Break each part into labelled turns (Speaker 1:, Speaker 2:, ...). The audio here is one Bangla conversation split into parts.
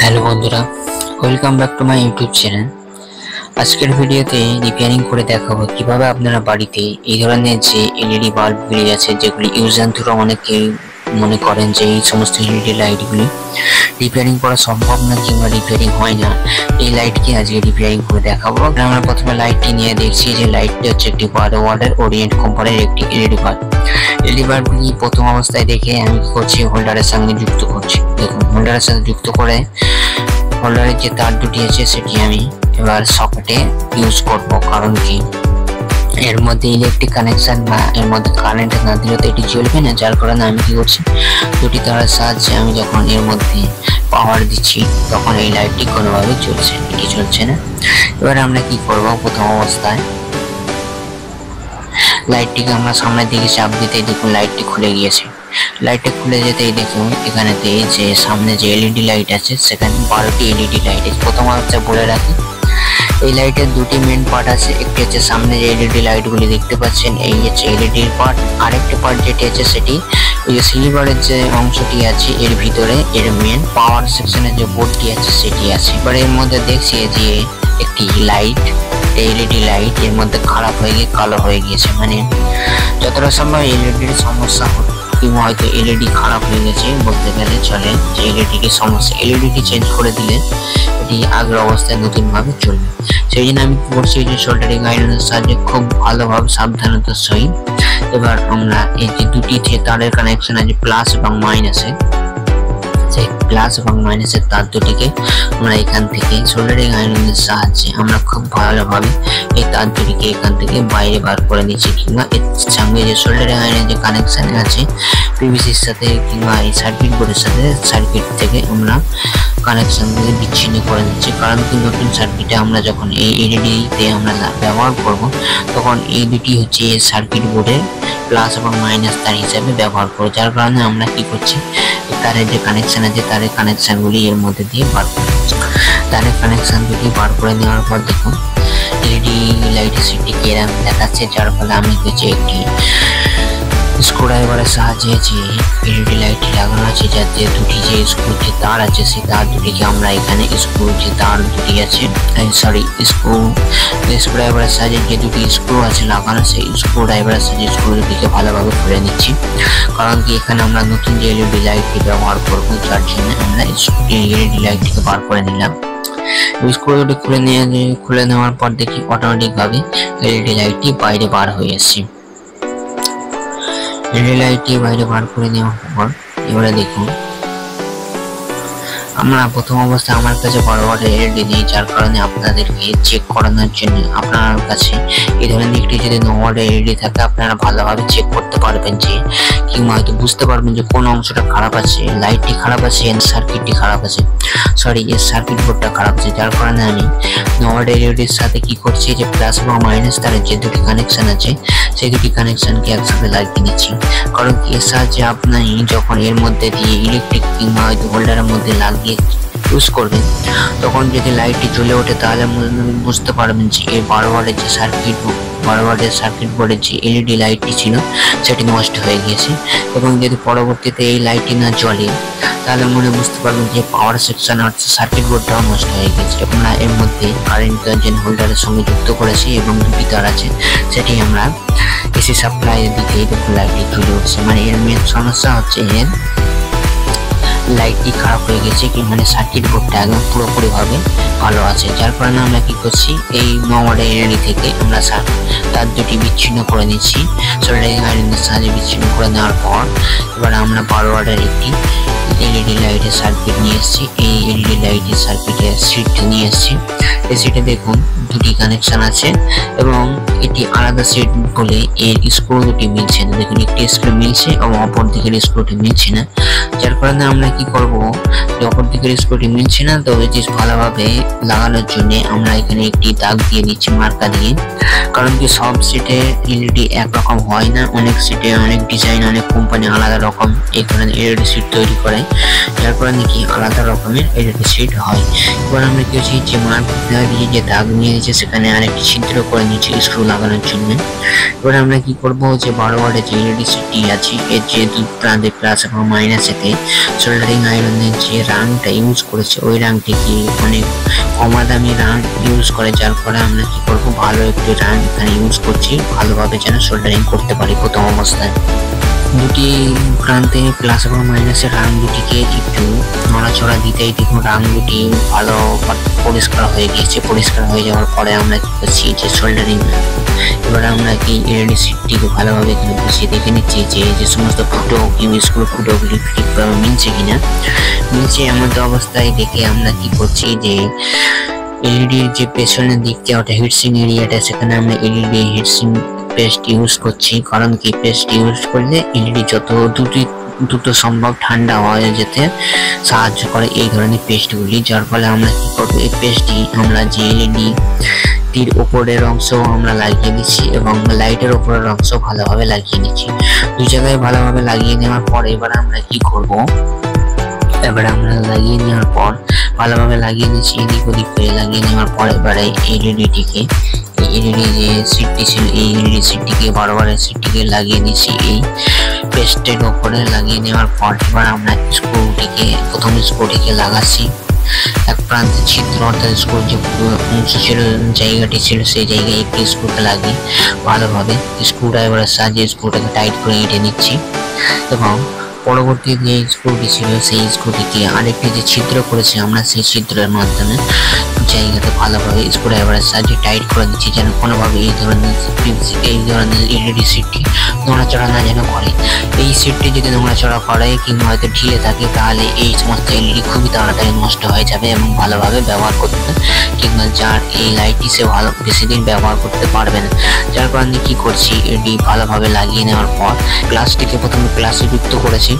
Speaker 1: হ্যালো বন্ধুরা, welcome back to my YouTube channel. আজকের ভিডিওতে রিপেয়ারিং করে দেখাবো কিভাবে আপনারা বাড়িতে এই ধরনের যে এলইডি বাল্বগুলি আছে, যেগুলি ইউজ অ্যান্ড থ্রো অনেকে মনে করেন যে এই সমস্ত এলইডি লাইটগুলি রিপেয়ারিং করা সম্ভব না কিংবা রিপেয়ারিং হয় না, এই লাইটকে আজকে রিপেয়ারিং করে দেখাবো। আমরা প্রথমে লাইটটি নিয়ে দেখছি যে লাইটটি হচ্ছে একটি 12 ওয়াটের ওরিয়েন্ট কোম্পানির একটি এলইডি বাল্ব। এলইডি বাল্বগুলি প্রথম অবস্থায় দেখে আমি কি করছি, হোল্ডারের সঙ্গে যুক্ত করছি। দেখুন, হোল্ডারের সাথে যুক্ত করে হোল্ডারের যে তার দুটি আছে সেটি আমি এবার সকেটে ইউজ করব। কারণ কি, এর মধ্যে ইলেকট্রিক কানেকশন বা এর মধ্যে কারেন্ট না দিলে তো এটি চলবে না। যার কারণে আমি কি করছি, দুটি তারের সাহায্যে আমি যখন এর মধ্যে পাওয়ার দিচ্ছি তখন এই লাইটটি কোনোভাবে চলছে, এটি চলছে না। এবার আমরা কি করব, প্রথম অবস্থায় লাইটটিকে আমরা সামনের দিকে চাপ দিতেই দেখুন লাইটটি খুলে গিয়েছে। লাইটটা খুলে যেতেই দেখুন এখানেতে যে সামনে যে এলইডি লাইট আছে সেখানে 12টি এলইডি লাইট আছে। প্রথম অবস্থায় বলে রাখি, এই লাইটের দুটি মেন পার্ট আছে। একটি হচ্ছে সামনে যে এলইডি লাইটগুলি দেখতে পাচ্ছেন, এই হচ্ছে এলইডির পার্ট। আরেকটি পার্ট যেটি আছে সেটি এই যে সিলিভারের যে অংশটি আছে এর ভিতরে এর মেন পাওয়ার সেকশনের যে বোর্ডটি আছে সেটি আছে। এবার এর মধ্যে দেখছি যে একটি লাইট, এলইডি লাইট এর মধ্যে খারাপ হয়ে গিয়ে কালো হয়ে গিয়েছে। মানে যতটা সম্ভব এলইডির সমস্যা কিংবা হয়তো এলইডি খারাপ হয়ে গেছে বলতে গেলে চলে, যে এলইডির সমস্যা। এলইডিটি চেঞ্জ করে দিলে এটি আগের অবস্থায় নতুন ভাবে চলবে। সেই জন্য আমি কি করছি, যে সোল্ডারিং আয়রনের সাহায্যে খুব ভালোভাবে সাবধানতার সহিত এবার আমরা এই যে দুটি যে তারের কানেকশন আছে প্লাস এবং মাইনাসে, সেই প্লাস এবং মাইনাসের তার দুটিকে আমরা এখান থেকে সোল্ডারিং আয়রনের সাহায্যে আমরা খুব ভালোভাবে এই তার দুটিকে এখান থেকে বাইরে বার করে নিচ্ছি, কিংবা এর সঙ্গে যে সোল্ডারিং আয়রনের যে কানেকশন আছে পিভিসির সাথে কিংবা এই সার্কিট বোর্ডের সাথে, সার্কিট থেকে আমরা কানেকশনগুলি বিচ্ছিন্ন করে নিচ্ছি। কারণ কি, নতুন সার্কিটে আমরা যখন এই এলইডিতে আমরা ব্যবহার করব তখন এই দুটি হচ্ছে সার্কিট বোর্ডের প্লাস এবং মাইনাস তার হিসাবে ব্যবহার করব। যার কারণে আমরা কি করছি, তারের যে কানেকশন আছে তারের কানেকশনগুলি এর মধ্যে দিয়ে বার করে নিচ্ছি। তারের কানেকশন দুটি বার করে নেওয়ার পর দেখুন এলইডি লাইটের সেটটিকে এরকম দেখাচ্ছে। যার ফলে আমি হচ্ছে একটি স্ক্রুড্রাইভারের সাহায্যে যে এলইডি লাইটটি লাগানো আছে, যাতে দুটি যে স্ক্রু যে তার আছে সেই তার দুটিকে আমরা এখানে স্ক্রু যে তার দুটি আছে স্ক্রুড্রাইভারের সাহায্যে যে দুটি স্ক্রু আছে লাগানো, সেই স্ক্রুড্রাইভারের সাহায্যে স্ক্রু দুটিকে ভালোভাবে খুলে নিচ্ছি। কারণ কি, এখানে আমরা নতুন যে এলইডি লাইটটি ব্যবহার করবো, যার জন্য আমরা এলইডি লাইটটিকে বার করে নিলাম। স্ক্রু দুটি খুলে নেওয়ার পর দেখি অটোমেটিক ভাবে এলইডি লাইটটি বাইরে বার হয়ে এসেছে। এলইডি লাইটটি বাইরে বার করে নেওয়ার পর এবারে দেখুন, আমরা প্রথম অবস্থায় আমার কাছে বড় বড় এলইডি নেই, যার কারণে আপনাদেরকে চেক করানোর জন্য আপনার কাছে এই ধরনের একটি যদি নর্মাল এলইডি থাকে আপনারা ভালোভাবে চেক করতে পারবেন, যে কিংবা হয়তো বুঝতে পারবেন যে কোন অংশটা খারাপ আছে, লাইটটি খারাপ আছে, সার্কিটটি খারাপ আছে, এর সার্কিট বোর্ডটা খারাপ আছে। যার কারণে আমি নর্মাল এলইডির সাথে কি করছি, যে প্লাস এবং মাইনাস তারের যে দুটি কানেকশন আছে সেই দুটি কানেকশনকে একসাথে লাগিয়ে নিচ্ছি। কারণ কি, এর সাহায্যে আপনি যখন এর মধ্যে দিয়ে ইলেকট্রিক কিংবা হয়তো হোল্ডারের মধ্যে লাগিয়ে ইউজ করবেন তখন যদি লাইটটি জ্বলে ওঠে তাহলে বুঝতে পারবেন যে এই 12 ওয়াটের যে সার্কিট বোর্ডের যে এলইডি লাইটটি ছিল সেটি নষ্ট হয়ে গিয়েছে। এবং যদি পরবর্তীতে এই লাইটটি না জ্বলে তাহলে মনে বুঝতে পারবেন যে পাওয়ার সেকশন অর্থাৎ সার্কিট বোর্ডটাও নষ্ট হয়ে গেছে। আমরা এর মধ্যে কারেন্ট যে হোল্ডারের সঙ্গে যুক্ত করেছি এবং দুটি তার আছে, সেটি আমরা এসি সাপ্লাই দিতেই দেখুন লাইটটি জ্বলে উঠছে। মানে এর মেন সমস্যা হচ্ছে এর লাইটটি খারাপ হয়ে গেছে, কি মানে সার্কিট বোর্ডটা একদম পুরোপুরি ভাবে ভালো আছে। যার কারণে আমরা কি করছি, এই নর্মাল এলইডি থেকে আমরা তার দুটি বিচ্ছিন্ন করে নিচ্ছি। সোল্ডারিং আয়রনের সাহায্যে বিচ্ছিন্ন করে নেওয়ার পর এবার আমরা 12 ওয়াটের একটি এলইডি লাইটের সার্কিট নিয়ে এসেছি। এই এলইডি লাইটের সার্কিটের সিট নিয়ে এসেছি। এই সিটে দেখুন দুটি কানেকশন আছে এবং এটি আলাদা সিট বলে এর স্ক্রু দুটি মিলছে না। দেখুন একটি স্ক্রু মিলছে এবং অপর দিকের স্ক্রুটি মিলছে না। যার কারণে আমরা কি করব, যে অপর দিকের স্ক্রুটি মিলছে না তো এটি ভালোভাবে লাগানোর জন্য আমরা এখানে একটি দাগ দিয়ে নিচ্ছি মার্কা দিয়ে। কারণ কি, সব সিটে এলইডি একরকম হয় না, অনেক সিটে অনেক ডিজাইন, অনেক কোম্পানি আলাদা রকম এই ধরনের এলইডি সিট তৈরি করে, যার কারণে কি আলাদা রকমের এলইডি সিট হয়। এবার আমরা কি হচ্ছে যে মার্ক দিয়ে যে দাগ নিয়ে নিয়েছে সেখানে আরেকটি ছিদ্র করে নিয়েছি স্ক্রু লাগানোর জন্য। এবার আমরা কি করব, যে 12 ওয়াটের যে এলইডি সিটি আছে এর যে দুই প্রান্তে প্লাস এবং মাইনাসেতে সোল্ডারিং আয়রনের যে রাংটা ইউজ করেছে ওই রাংটিকে অনেক কমা দামি রাং ইউজ করে, যার ফলে আমরা কি করব, ভালো একটি রাং এখানে ইউজ করছি ভালোভাবে যেন সোল্ডারিং করতে পারি প্রথম অবস্থায়। দুটি প্রান্তে প্লাস এবং মাইনাসের রাং দুটিকে একটু নড়াচড়া দিতেই দেখুন রাং দুটি ভালো পরিষ্কার হয়ে গিয়েছে। পরিষ্কার হয়ে যাওয়ার পরে আমরা কি করছি, যে সোল্ডারিং এবার আমরা কি এলইডি সিটটিকে ভালোভাবে এখানে বসিয়ে দেখে নিচ্ছি যে সমস্ত ফুটো স্ক্রু ফুটোগুলি ঠিকভাবে মিলছে কিনা। মিলছে এমন অবস্থায় দেখে আমরা কি করছি, যে এলইডির যে পেছনের দিকটা ওটা হিটসিং এরিয়াটা সেখানে আমরা এলইডি হিটসিং পেস্ট ইউজ করছি। কারণ কি পেস্ট ইউজ করলে এলইডি যত দ্রুত সম্ভব ঠান্ডা হয়ে যেতে সাহায্য করে এই ধরনের পেস্টগুলি, যার ফলে আমরা কি করবো, এই পেস্টটি আমরা যে এলইডি টির উপরের অংশ আমরা লাগিয়ে দিচ্ছি এবং লাইটের উপরের অংশ ভালোভাবে লাগিয়ে নিচ্ছি। দুই জায়গায় ভালোভাবে লাগিয়ে নেওয়ার পর এবার আমরা কি করব, এবার আমরা লাগিয়ে নেওয়ার পর ভালোভাবে লাগিয়ে নিচ্ছি এদিক ওদিক করে লাগিয়ে নেওয়ার পর এবারে এলইডিটিকে এলইডি যে সিটটি ছিল এই এলইডি সিটটিকে বারবার সিটটিকে লাগিয়ে নিচ্ছি এই পেস্টের উপরে লাগিয়ে নেওয়ার পর এবার আমরা স্ক্রুটিকে প্রথম স্ক্রুটিকে লাগাচ্ছি এক প্রান্তে ছিদ্র অর্থাৎ স্ক্রুর যে অংশ ছিল জায়গাটি ছিল সেই জায়গায় একটি স্ক্রুকে লাগিয়ে ভালোভাবে স্ক্রুড্রাইভারের সাহায্যে স্ক্রুটাকে টাইট করে এঁটে নিচ্ছি এবং পরবর্তী যে স্ক্রুটি ছিল সেই স্ক্রুটিকে আরেকটি যে ছিদ্র করেছি আমরা সেই ছিদ্রের মাধ্যমে জায়গাতে ভালোভাবে স্ক্রুড্রাইভারের সাহায্যে টাইট করে দিচ্ছি, যেন কোনোভাবে এই ধরনের এলইডি সিটটি নড়াচড়া না যেন করে। এই সিটটি যদি নড়াচড়া করে কিংবা হয়তো ঢিলে থাকে তাহলে এই সমস্ত এলইডি খুবই তাড়াতাড়ি নষ্ট হয়ে যাবে এবং ভালোভাবে ব্যবহার করতে কিংবা যার এই লাইটটি সে ভালো বেশি দিন ব্যবহার করতে পারবে না। যার কারণে কি করছি, এটি ভালোভাবে লাগিয়ে নেওয়ার পর প্লাসটিকে প্রথমে প্লাসে যুক্ত করেছি,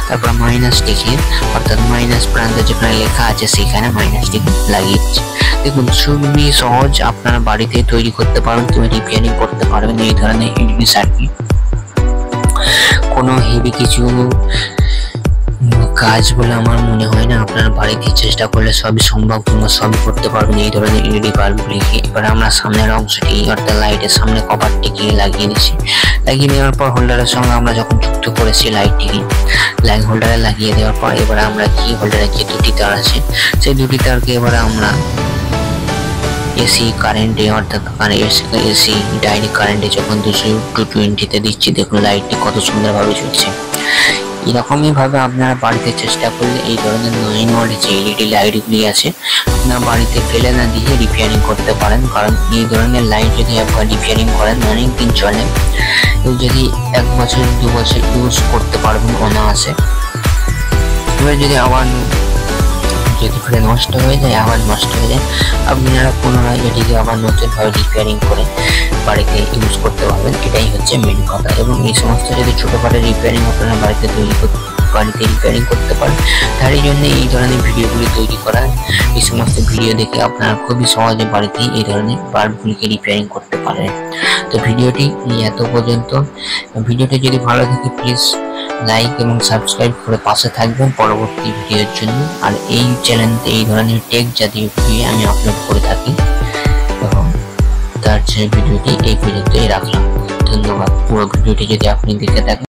Speaker 1: তারপর মাইনাসটিকে অর্থাৎ মাইনাস প্রান্তে যেখানে লেখা আছে সেখানে মাইনাসটিকে লাগিয়ে দিচ্ছি। দেখুন খুবই সহজ, আপনারা বাড়িতে তৈরি করতে পারবেন কিংবা রিপেয়ারিং করতে পারবেন এই ধরনের এলইডি সার্কিট। কোনো হেভি কিছু কাজ বলে আমার মনে হয় না, আপনারা বাড়িতে চেষ্টা করলে সবই সম্ভব কিংবা সবই করতে পারবেন এই ধরনের এলইডি বাল্বগুলিকে। এবার আমরা সামনের অংশটি অর্থাৎ লাইটের সামনে কভারটিকে লাগিয়ে নিচ্ছি। লাগিয়ে নেওয়ার পর হোল্ডারের সঙ্গে আমরা যখন যুক্ত করেছি লাইটটিকে লাইট হোল্ডারে লাগিয়ে দেওয়ার পর এবার আমরা কি হোল্ডারের যে দুটি তার আছে সেই দুটি তারকে এবার আমরা এসি কারেন্টে অর্থাৎ এসি ডাইরেক্ট কারেন্টে যখন 220-তে দিচ্ছি দেখুন লাইটটি কত সুন্দরভাবে জ্বলছে। এরকমই ভাবে আপনারা বাড়িতে চেষ্টা করলে এই ধরনের 9 ওয়াটের যে এলইডি লাইটগুলি আছে আপনারা বাড়িতে ফেলে না দিয়ে রিপেয়ারিং করতে পারেন। কারণ এই ধরনের লাইট যদি একবার রিপেয়ারিং করেন অনেক দিন চলে, যদি 1 বছর 2 বছর ইউজ করতে পারবেন অনায়াসে। এবার যদি আবার যদি ফিরে নষ্ট হয়ে যায় আবার নষ্ট হয়ে যায় আপনারা পুনরায় এটিকে আবার নতুনভাবে রিপেয়ারিং করে বাড়িতে ইউজ করতে পারবেন, এটাই হচ্ছে মেন কথা। এবং এই সমস্ত যদি ছোটোখাটো রিপেয়ারিং আপনারা বাড়িতে রিপেয়ারিং করতে পারেন তারই জন্য এই ধরনের ভিডিওগুলি তৈরি করা। এই সমস্ত ভিডিও দেখে আপনারা খুবই সহজে বাড়িতেই এই ধরনের বাল্বগুলিকে রিপেয়ারিং করতে পারেন। তো ভিডিওটি এত পর্যন্ত। ভিডিওটি যদি ভালো থাকে প্লিজ লাইক এবং সাবস্ক্রাইব করে পাশে থাকবেন পরবর্তী ভিডিওর জন্য। আর এই চ্যানেলতে এই ধরনের টেক জাতীয় ভিডিও আমি আপলোড করে থাকি এবং তার যে ভিডিওটি এই পর্যন্তই রাখলাম। ধন্যবাদ। পুরো ভিডিওটি যদি আপনি দেখে থাকেন